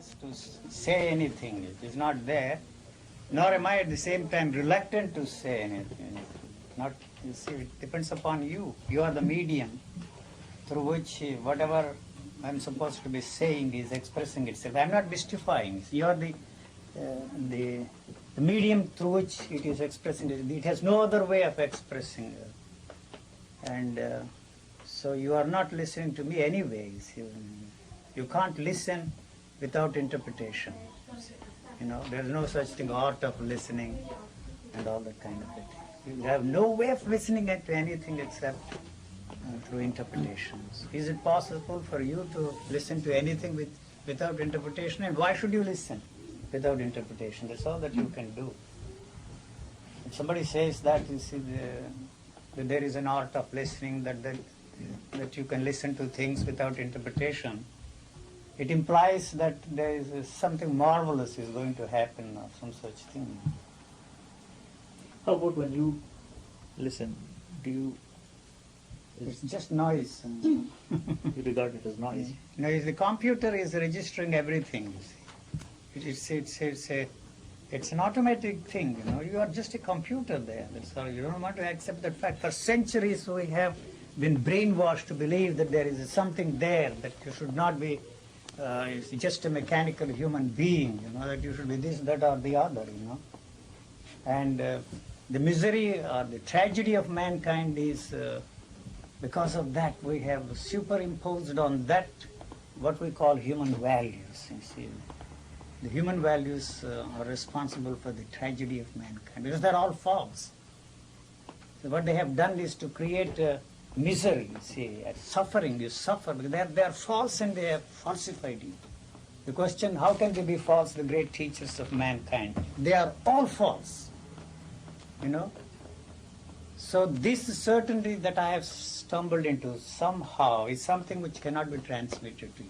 willingness to say anything. It is not there. Nor am I at the same time reluctant to say anything. Not, you see, it depends upon you. You are the medium through which whatever I'm supposed to be saying is expressing itself. I'm not mystifying. You are the medium through which it is expressing. It has no other way of expressing. So you are not listening to me anyways. You can't listen without interpretation. You know, there's no such thing, art of listening and all that kind of thing. You have no way of listening to anything except through interpretations. Is it possible for you to listen to anything without interpretation? And why should you listen without interpretation? That's all that you can do. If somebody says that, you see, that there is an art of listening, that you can listen to things without interpretation, it implies that there is something marvelous is going to happen or some such thing. How about when you listen? It's just noise. You regard it as noise? No, the computer is registering everything. You see. It's an automatic thing. You know, you are just a computer there. That's all. You don't want to accept that fact. For centuries, we have been brainwashed to believe that there is something there, that you should not be just a mechanical human being. You know, that you should be this, that, or the other. You know, and the misery or the tragedy of mankind is. Because of that, we have superimposed on that what we call human values. You see, the human values are responsible for the tragedy of mankind because they're all false. So what they have done is to create misery, you see, suffering. You suffer because they are false and they have falsified you. The question, how can they be false? The great teachers of mankind, they are all false. You know. So this certainty that I have stumbled into somehow is something which cannot be transmitted to you.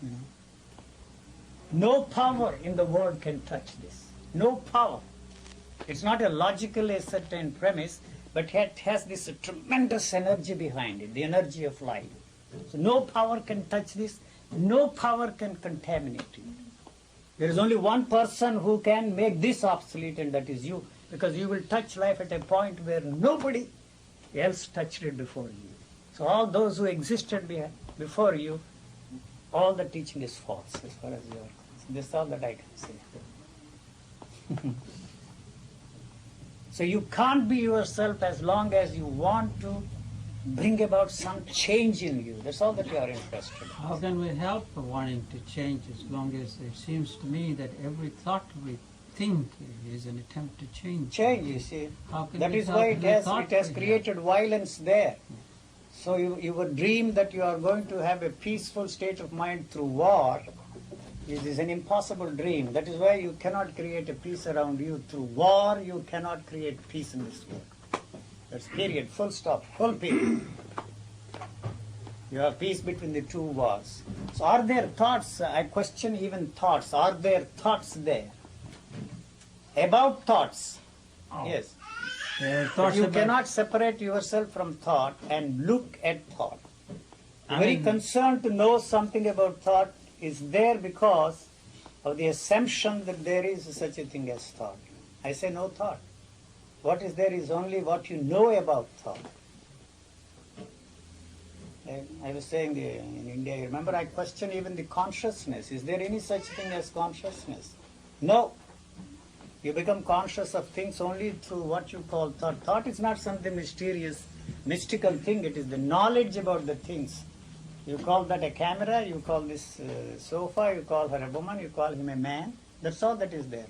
You know? No power in the world can touch this. No power. It's not a logically ascertained premise, but it has this tremendous energy behind it, the energy of life. So no power can touch this. No power can contaminate it. There is only one person who can make this obsolete, and that is you. Because you will touch life at a point where nobody else touched it before you. So all those who existed before you, all the teaching is false as far as you are concerned. This is all that I can say. So you can't be yourself as long as you want to bring about some change in you. That's all that you are interested in. How can we help wanting to change as long as it seems to me that every thought we think is an attempt to change? Change, you see. That we is why it has we created violence there. So you would dream that you are going to have a peaceful state of mind through war. It is an impossible dream. That is why you cannot create a peace around you. Through war, you cannot create peace in this world. That's period, full stop, full period. You have peace between the two wars. So are there thoughts? I question even thoughts. Are there thoughts there? About thoughts. Oh. Yes. Thoughts You about- cannot separate yourself from thought and look at thought. Very concerned to know something about thought is there because of the assumption that there is such a thing as thought. I say no thought. What is there is only what you know about thought. I was saying in India, remember I question even the consciousness. Is there any such thing as consciousness? No. You become conscious of things only through what you call thought. Thought is not something mysterious, mystical thing. It is the knowledge about the things. You call that a camera, you call this sofa, you call her a woman, you call him a man. That's all that is there.